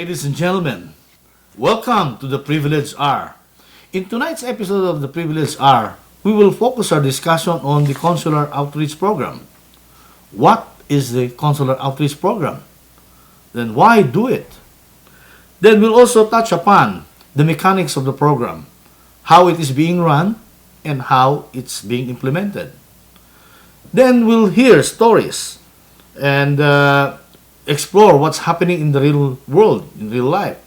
Ladies and gentlemen, welcome to the Privileged Hour. In tonight's episode of the Privileged Hour, we will focus our discussion on the Consular Outreach Program. What is the Consular Outreach Program? Then why do it? Then we'll also touch upon the mechanics of the program, how it is being run, and how it's being implemented. Then we'll hear stories and explore what's happening in the real world, in real life,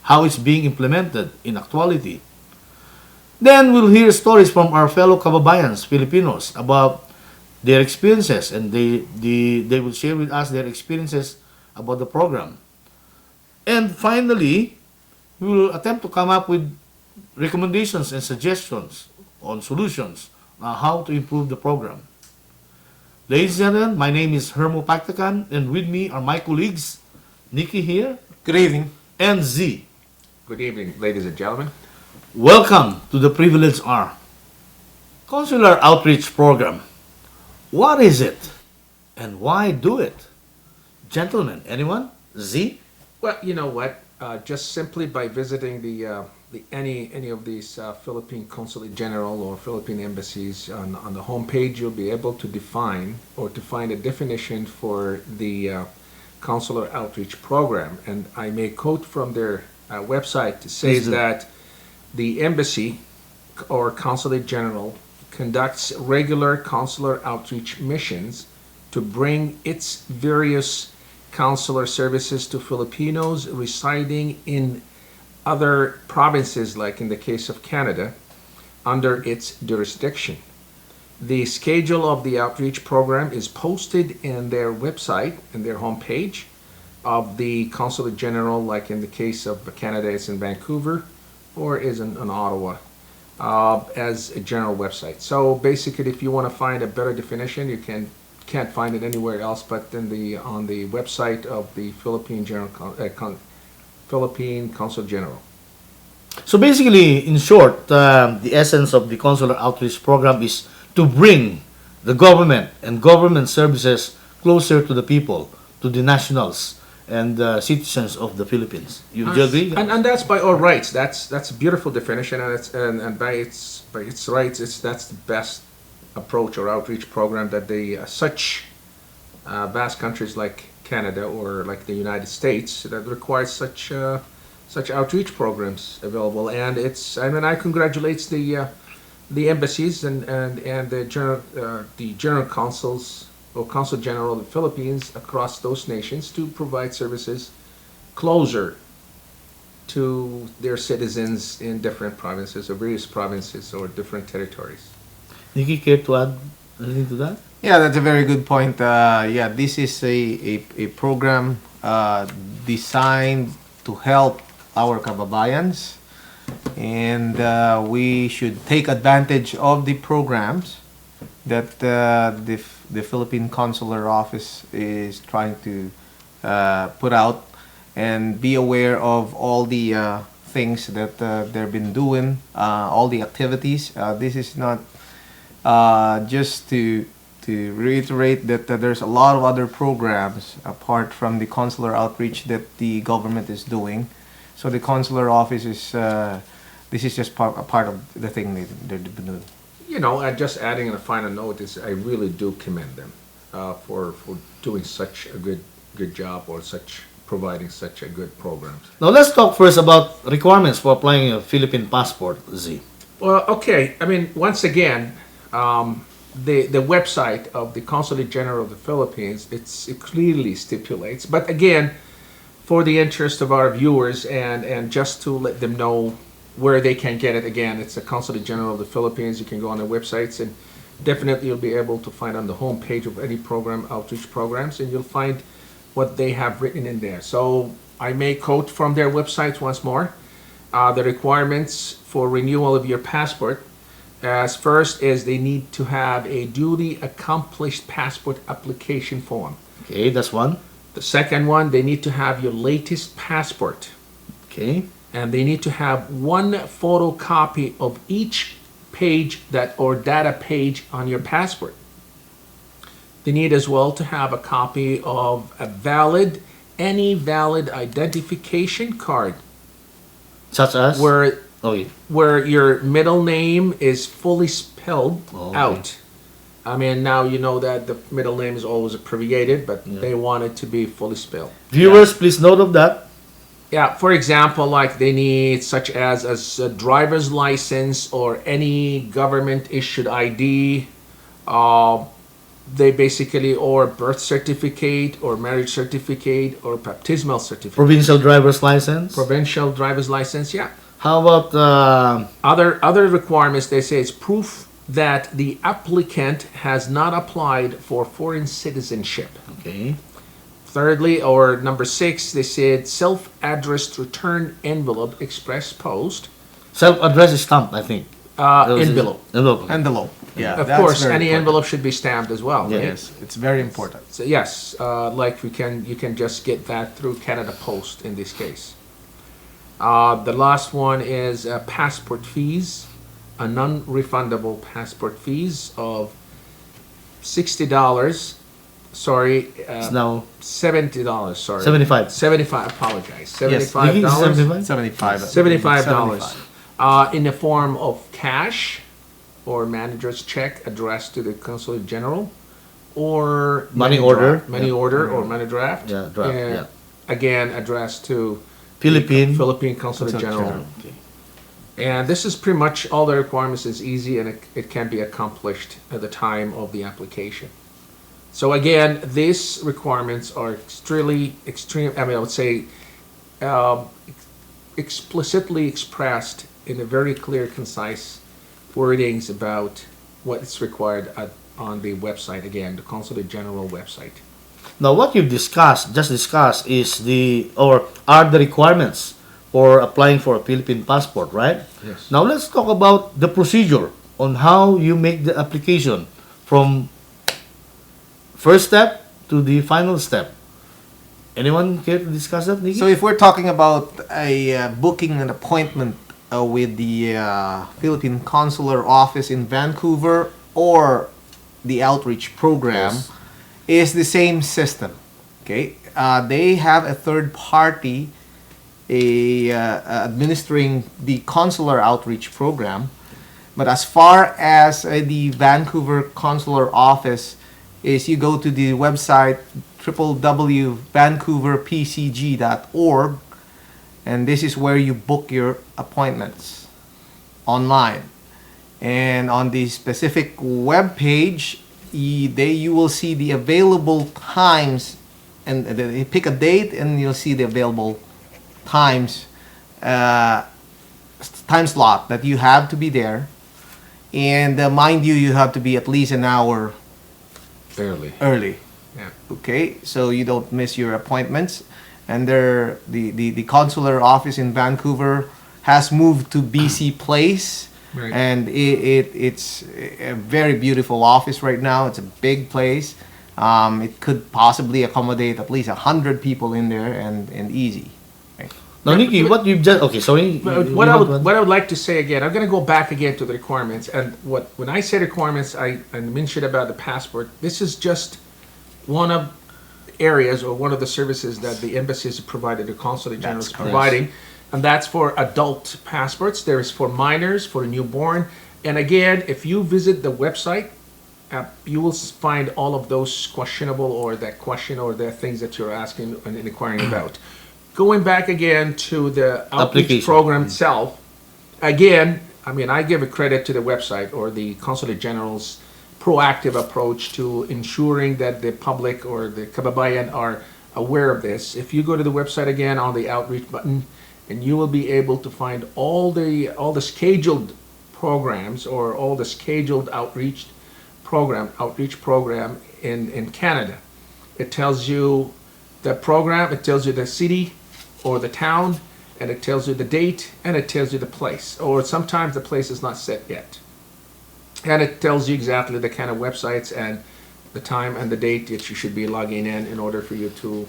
how it's being implemented in actuality. Then we'll hear stories from our fellow kababayans, Filipinos, about their experiences, and they will share with us their experiences about the program. And finally, we will attempt to come up with recommendations and suggestions on solutions on how to improve the program. Ladies and gentlemen, my name is Hermo Paktakan, and with me are my colleagues, Nikki here. Good evening. And Z. Good evening, ladies and gentlemen. Welcome to the Privileged Hour. Consular Outreach Program. What is it? And why do it? Gentlemen, anyone? Z? Well, you know what? Just simply by visiting any of these Philippine Consulate General or Philippine embassies on the homepage, you'll be able to define or to find a definition for the Consular Outreach Program. And I may quote from their website. It says that the embassy or Consulate General conducts regular consular outreach missions to bring its various consular services to Filipinos residing in other provinces, like in the case of Canada, under its jurisdiction. The schedule of the outreach program is posted in their website, in their homepage of the Consulate General, like in the case of Canada, it's in Vancouver or is in Ottawa, as a general website. So basically, if you want to find a better definition, you can't find it anywhere else but on the website of the Philippine Consul General. So basically, in short, the essence of the Consular Outreach Program is to bring the government and government services closer to the people, to the nationals and citizens of the Philippines. You agree? And that's by all rights. That's a beautiful definition, and by its rights, that's the best approach or outreach program that such vast countries like Canada or like the United States that requires such outreach programs available. And I congratulate the embassies and the general consuls or consul general of the Philippines across those nations to provide services closer to their citizens in different provinces or various provinces or different territories. Nikki, care to add anything to that? Yeah, that's a very good point. This is a program designed to help our kababayans, and we should take advantage of the programs that the Philippine Consular Office is trying to put out, and be aware of all the things that they've been doing, all the activities. This is not just to reiterate that there's a lot of other programs apart from the consular outreach that the government is doing. So the consular office is this is just a part of the thing they're doing. You know, and just adding a final note is I really do commend them for doing such a good job or providing such a good program. Now let's talk first about requirements for applying a Philippine passport, Z. Well, okay. I mean, once again, the website of the Consulate General of the Philippines, it clearly stipulates. But again, for the interest of our viewers and just to let them know where they can get it, again, it's the Consulate General of the Philippines. You can go on their websites, and definitely you'll be able to find on the home page of any program, outreach programs, and you'll find what they have written in there. So I may quote from their websites once more. The requirements for renewal of your passport, as first is they need to have a duly accomplished passport application form. Okay, that's one. The second one, they need to have your latest passport. Okay. And they need to have one photocopy of each page or data page on your passport. They need as well to have a copy of a valid any valid identification card Such as? where Okay. where your middle name is fully spelled Okay. out. I mean, now you know that the middle name is always abbreviated, but Yeah. they want it to be fully spelled. Viewers, please note of that. Yeah, for example, like they need such as a driver's license or any government issued ID. They basically, or birth certificate or marriage certificate or baptismal certificate. Provincial driver's license. Provincial driver's license, yeah. How about Other requirements, they say, is proof that the applicant has not applied for foreign citizenship. okay. Thirdly, or number 6, they said self-addressed return envelope express post. Self-address is stamped, I think. Envelope. Envelope. Envelope. Yeah, Of that's course, very any important. envelope should be stamped as well. Yeah. Right? Yes, it's very important. So yes, like you can just get that through Canada Post in this case. The last one is passport fees, a non-refundable passport fees of $60. Sorry, It's now $70. Sorry, 75. 75. Apologize. Yes, You think it's $75. 75? $75. $75. In the form of cash or manager's check addressed to the consulate general, or Money order. draft, money Yeah. order or money draft. Yeah, draft, yeah. Again, addressed to Philippine. Philippine Consulate General. Okay. And this is pretty much all the requirements is easy, and it can be accomplished at the time of the application. So again, these requirements are extreme. I mean, I would say explicitly expressed in a very clear, concise wordings about what's required on the website. Again, the Consulate General website. Now, what you've just discussed, is are the requirements for applying for a Philippine passport, right? Yes. Now, let's talk about the procedure on how you make the application from first step to the final step. Anyone care to discuss that, Nikki? So if we're talking about booking an appointment with the Philippine Consular Office in Vancouver or the outreach program, Yes. is the same system. Okay, they have a third party administering the consular outreach program, but as far as the Vancouver Consular Office is, you go to the website www.vancouverpcg.org, and this is where you book your appointments online. And on the specific web page, you will see the available times, and you pick a date, and you'll see the available times, time slot that you have to be there. And mind you, you have to be at least an hour Fairly. early. Yeah. Okay, so you don't miss your appointments. And the consular office in Vancouver has moved to BC Place, Right. and it's a very beautiful office right now. It's a big place. It could possibly accommodate at least 100 people in there, and easy. now, Nikki, what you've just... Okay, sorry. What I would like to say again, I'm going to go back again to the requirements. And when I say requirements, I mentioned about the passport. This is just one of areas or one of the services that the embassies provided, the consulate general is That's correct. providing, and that's for adult passports. There is for minors, for newborn, and again, if you visit the website, you will find all of those questionable or that question or the things that you're asking and inquiring about. Going back again to the outreach Application. program itself, again, I mean, I give a credit to the website or the consulate general's proactive approach to ensuring that the public or the kababayan are aware of this. If you go to the website again on the outreach button, and you will be able to find all the scheduled programs or all the scheduled outreach program in Canada. It tells you the program, it tells you the city or the town, and it tells you the date, and it tells you the place, or sometimes the place is not set yet. And it tells you exactly the kind of websites and the time and the date that you should be logging in order for you to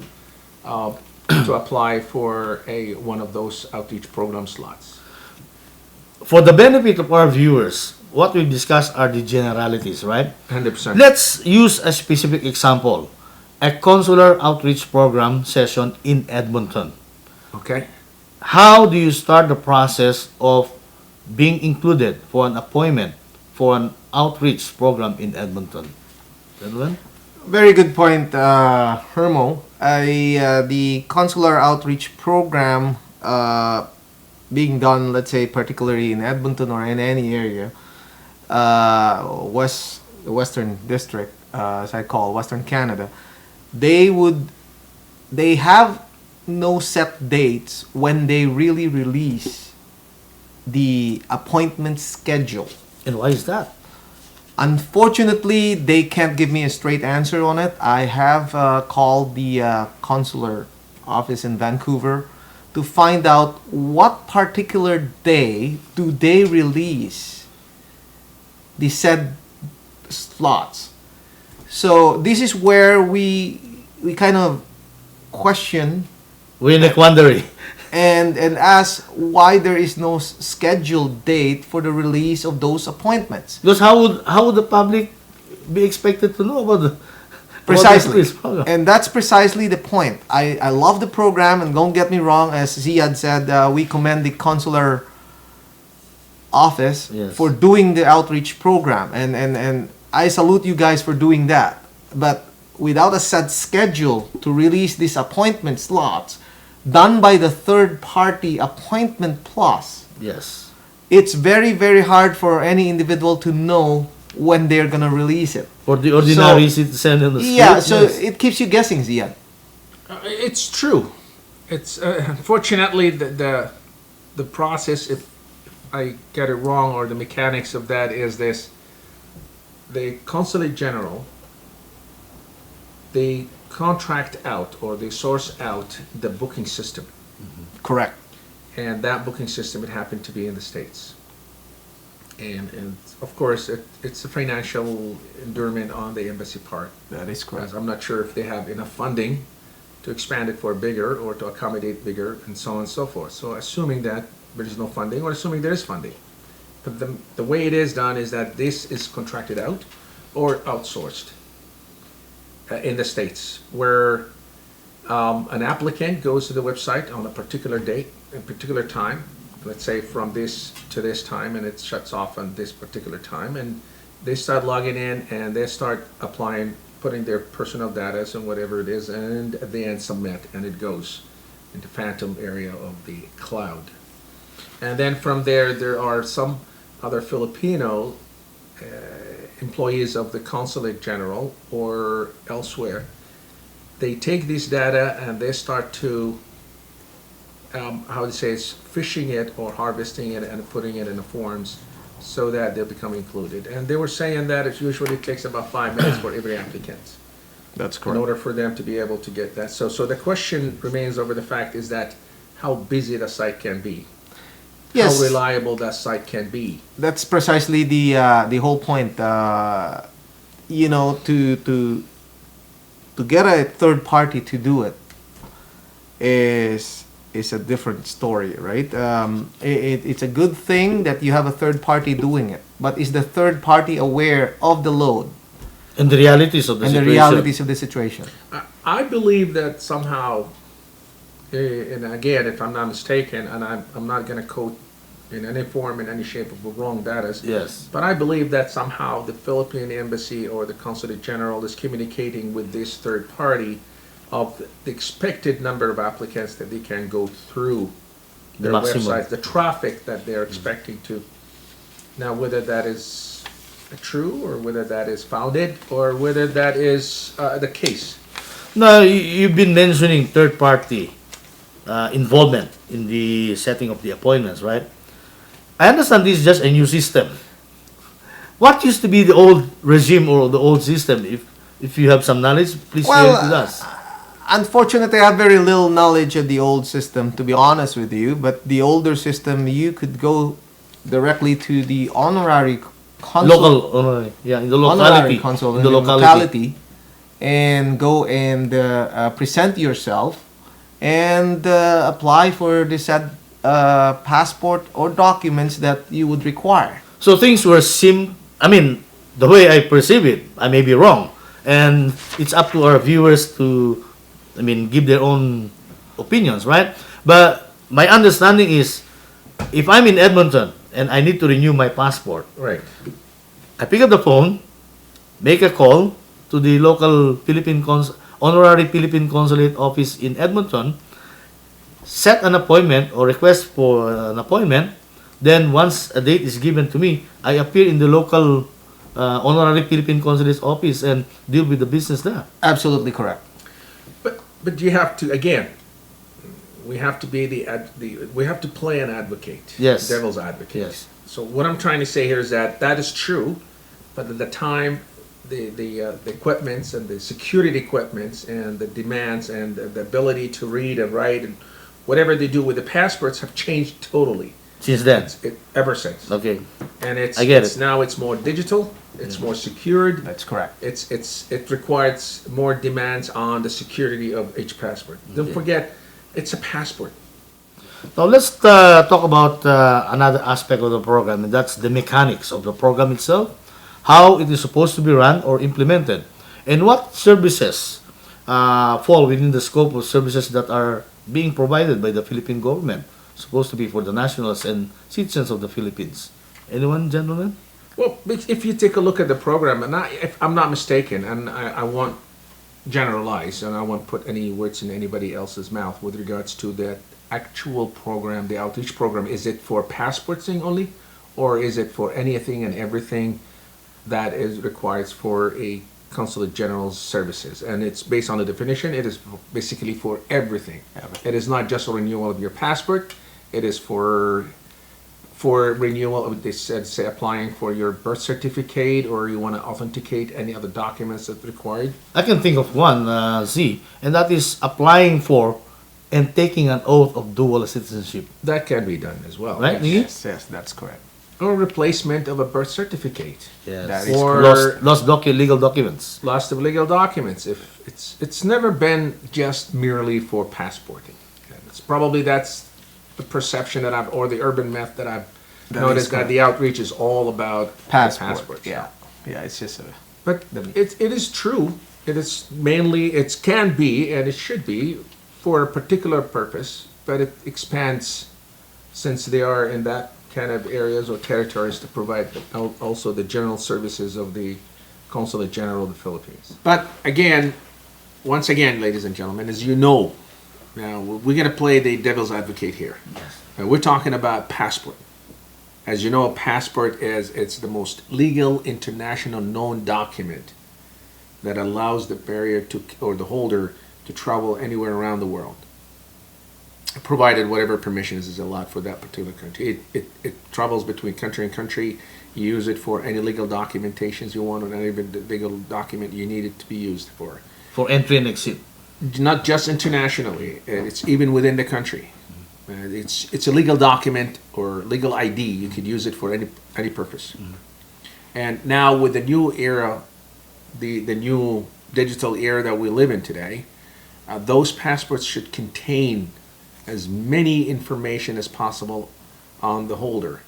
apply for one of those outreach program slots. For the benefit of our viewers, what we've discussed are the generalities, right? 100%. Let's use a specific example. a consular outreach program session in Edmonton. Okay. How do you start the process of being included for an appointment for an outreach program in Edmonton? Gentlemen? Very good point, Hermo. The consular outreach program being done, let's say, particularly in Edmonton or in any area, Western District, as I call Western Canada, they have no set dates when they really release the appointment schedule. And why is that? Unfortunately, they can't give me a straight answer on it. I have called the consular office in Vancouver to find out what particular day do they release the said slots. So this is where we kind of question We're in a quandary. and ask why there is no scheduled date for the release of those appointments. Because how would the public be expected to know about the Precisely. this program? And that's precisely the point. I love the program, and don't get me wrong, as Ziad said, we commend the consular office Yes. for doing the outreach program. And I salute you guys for doing that. But without a set schedule to release these appointment slots done by the third party appointment plus, Yes. it's very, very hard for any individual to know when they're going to release it. For the ordinary citizen in the street. Yeah, so yes. it keeps you guessing, Ziad. It's true. It's unfortunately the process. If I get it wrong, or the mechanics of that is this: the consulate general, they contract out or they source out the booking system, Correct. and that booking system it happened to be in the States. And of course it's a financial endurement on the embassy part. That is Because I'm not sure if they have enough funding to expand it for bigger or to accommodate bigger and so on and so forth. So assuming that there is no funding or assuming there is funding. But the way it is done is that this is contracted out or outsourced in the States, where an applicant goes to the website on a particular date, a particular time, let's say from this to this time, and it shuts off on this particular time, and they start logging in and they start applying, putting their personal data and whatever it is, and at the end submit, and it goes into phantom area of the cloud. And then from there, there are some other Filipino employees of the consulate general or elsewhere. They take this data and they start to how to say it's fishing it or harvesting it and putting it in the forms so that they'll become included. And they were saying that it usually takes about 5 minutes for every applicant That's in order for them to be able to get that. So the question remains over the fact is that how busy the site can be, Yes, how reliable that site can be. that's precisely the whole point. You know, to get a third party to do it is a different story, right? It's a good thing that you have a third party doing it, but is the third party aware of the load And the realities of the and the situation. realities of the situation? I believe that somehow, and again, if I'm not mistaken, and I'm not going to quote in any form, in any shape, of wrong data, Yes. but I believe that somehow the Philippine embassy or the consulate general is communicating with this third party of the expected number of applicants that they can go through The their maximum. websites, the traffic that they're expecting to. Now, whether that is true or whether that is founded or whether that is the case. Now, you've been mentioning third-party involvement in the setting of the appointments, right? I understand this is just a new system. What used to be the old regime or the old system? If you have some knowledge, please share it with us. Unfortunately, I have very little knowledge of the old system, to be honest with you. But the older system, you could go directly to the honorary consul, Local, yeah, in the honorary locality. consul in the locality. locality, and go and present yourself and apply for the said passport or documents that you would require. So things were I mean, the way I perceive it, I may be wrong. and it's up to our viewers to, I mean, give their own opinions, right? But my understanding is, if I'm in Edmonton and I need to renew my passport, Right. I pick up the phone, make a call to the local honorary Philippine consulate office in Edmonton, set an appointment or request for an appointment. Then once a date is given to me, I appear in the local honorary Philippine consulate's office and deal with the business there. Absolutely correct. But you have to, again, we have to be we have to play an advocate. Yes. Devil's advocate. Yes. So what I'm trying to say here is that is true, but at the time, the equipments and the security equipments and the demands and the ability to read and write and whatever they do with the passports have changed totally. Since then. Ever since. Okay. And I get it. now it's more digital, it's more secured. That's correct. It requires more demands on the security of each passport. Don't Okay. forget, it's a passport. Now let's talk about another aspect of the program, and that's the mechanics of the program itself, how it is supposed to be run or implemented, and what services fall within the scope of services that are being provided by the Philippine government, supposed to be for the nationals and citizens of the Philippines. Anyone, gentlemen? Well, if you take a look at the program, and if I'm not mistaken, and I won't generalize, and I won't put any words in anybody else's mouth with regards to the actual program, the outreach program, is it for passporting only, or is it for anything and everything that is required for a consulate general's services? And it's based on the definition. It is basically for everything. It is not just a renewal of your passport. It is for renewal of this, say applying for your birth certificate, or you want to authenticate any other documents that required. I can think of one, Z, and that is applying for and taking an oath of dual citizenship. That can be done as well. Right, Niggy? Yes, that's correct. Or replacement of a birth certificate. Yes. That is Or Lost legal documents. lost of legal documents. If it's never been just merely for passporting. It's probably that's the perception that or the urban myth that I've That noticed is that correct. the outreach is all about Passport. passports. Yeah. Yeah, it's just a. But it is true. It is mainly, it can be, and it should be, for a particular purpose, but it expands since they are in that kind of areas or territories to provide also the general services of the Consulate General of the Philippines. But again, once again, ladies and gentlemen, as you know, now we're going to play the devil's advocate here. And we're talking about passport. As you know, a passport it's the most legal international known document that allows the bearer to, or the holder, to travel anywhere around the world, provided whatever permissions is allowed for that particular country. It travels between country and country. You use it for any legal documentations you want, or any legal document you need it to be used for. For entry and exit. Not just internationally, it's even within the country. It's a legal document or legal ID. You could use it for any purpose. And now with the new era, the new digital era that we live in today, those passports should contain as many information as possible on the holder,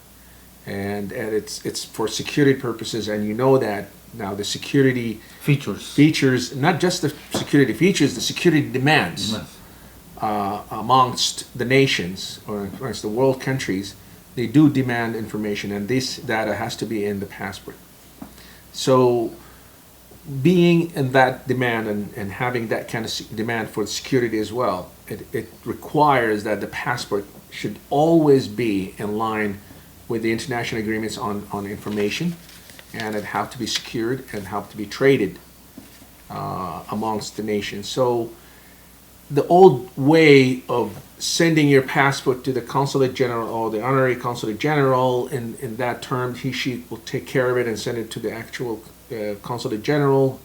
and it's for security purposes. And you know that now the security features, not just the security features, the security demands amongst the nations or amongst the world countries, they do demand information, and this data has to be in the passport. So being in that demand and having that kind of demand for security as well, it requires that the passport should always be in line with the international agreements on information, and it have to be secured and have to be traded amongst the nations. So the old way of sending your passport to the consulate general or the honorary consulate general, in that term, she will take care of it and send it to the actual consulate general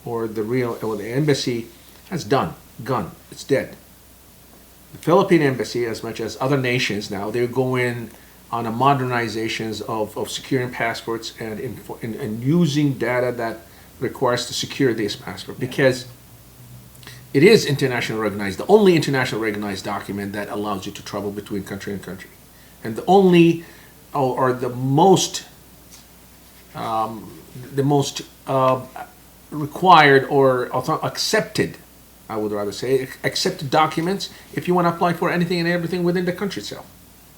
or the embassy, that's gone. It's dead. The Philippine embassy, as much as other nations now, they're going on a modernizations of securing passports and using data that requires to secure this passport, because it is international recognized, the only international recognized document that allows you to travel between country and country, and the only or the most required or accepted, I would rather say, accepted documents if you want to apply for anything and everything within the country itself.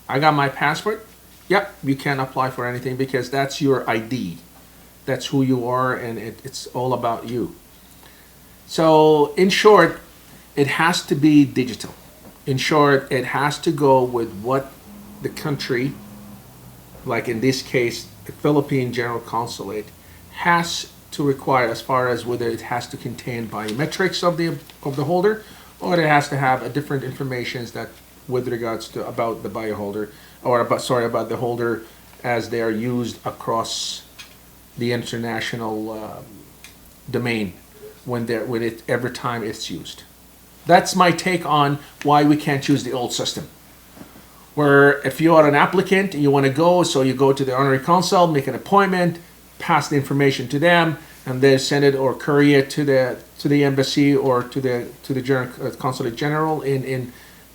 I got my passport. Yep, you can apply for anything because that's your ID. That's who you are, and it's all about you. So, in short, it has to be digital. In short, it has to go with what the country, like in this case, the Philippine General Consulate, has to require as far as whether it has to contain biometrics of the holder, or it has to have a different informations that with regards to about the bioholder or about the holder as they are used across the international domain every time it's used. That's my take on why we can't use the old system. Where if you are an applicant and you want to go, so you go to the honorary consul, make an appointment, pass the information to them, and they send it or courier it to the embassy or to the consulate general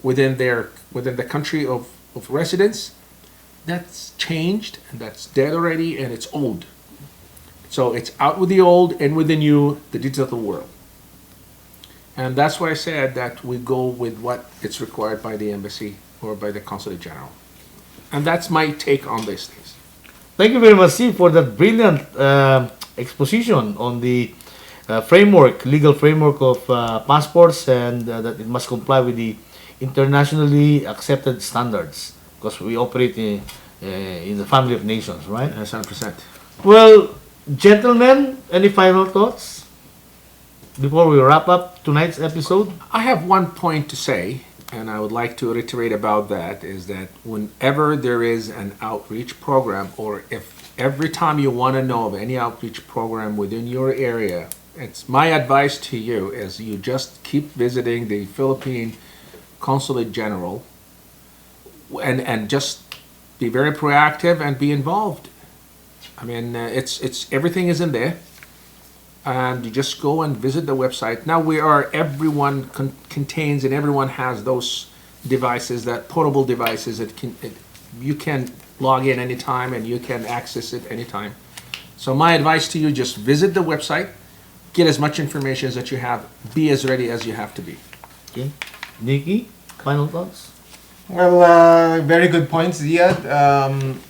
within the country of residence. That's changed and that's dead already and it's old. So it's out with the old and with the new, the digital world. And that's why I said that we go with what it's required by the embassy or by the consulate general. And that's my take on these things. Thank you very much, Steve, for that brilliant exposition on the legal framework of passports, and that it must comply with the internationally accepted standards because we operate in the family of nations, right? 100%. Well, gentlemen, any final thoughts before we wrap up tonight's episode? I have one point to say, and I would like to reiterate about that, is that whenever there is an outreach program, or if every time you want to know of any outreach program within your area, it's my advice to you is you just keep visiting the Philippine Consulate General and just be very proactive and be involved. I mean, it's everything is in there. And you just go and visit the website. Now everyone contains and everyone has those devices, that portable devices that you can log in anytime and you can access it anytime. So my advice to you, just visit the website, get as much information as you have, be as ready as you have to be. Okay. Nikki, final thoughts? Well, very good points, Ziad.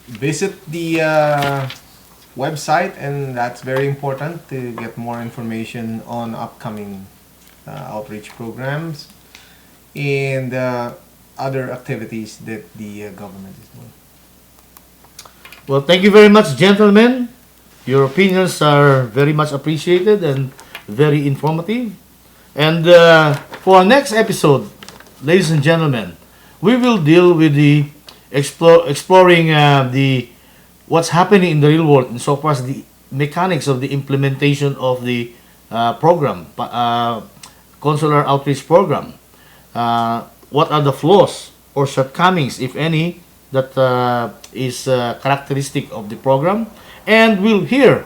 Visit the website, and that's very important to get more information on upcoming outreach programs and other activities that the government is doing. Well, thank you very much, gentlemen. Your opinions are very much appreciated and very informative. And for our next episode, ladies and gentlemen, we will deal with the exploring the what's happening in the real world insofar as the mechanics of the implementation of the program, consular outreach program. What are the flaws or shortcomings, if any, that is characteristic of the program? And we'll hear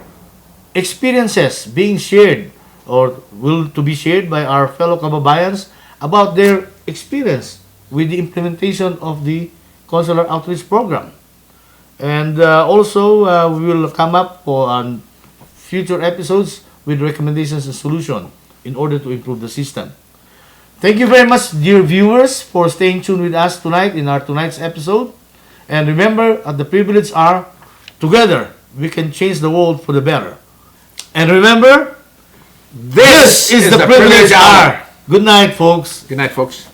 experiences being shared or will to be shared by our fellow kababayans about their experience with the implementation of the consular outreach program. And also, we will come up on future episodes with recommendations and solutions in order to improve the system. Thank you very much, dear viewers, for staying tuned with us tonight in our tonight's episode. And remember, at the Privileged Hour, together we can change the world for the better. And remember, this is the Privileged Hour. Good night, folks. Good night, folks.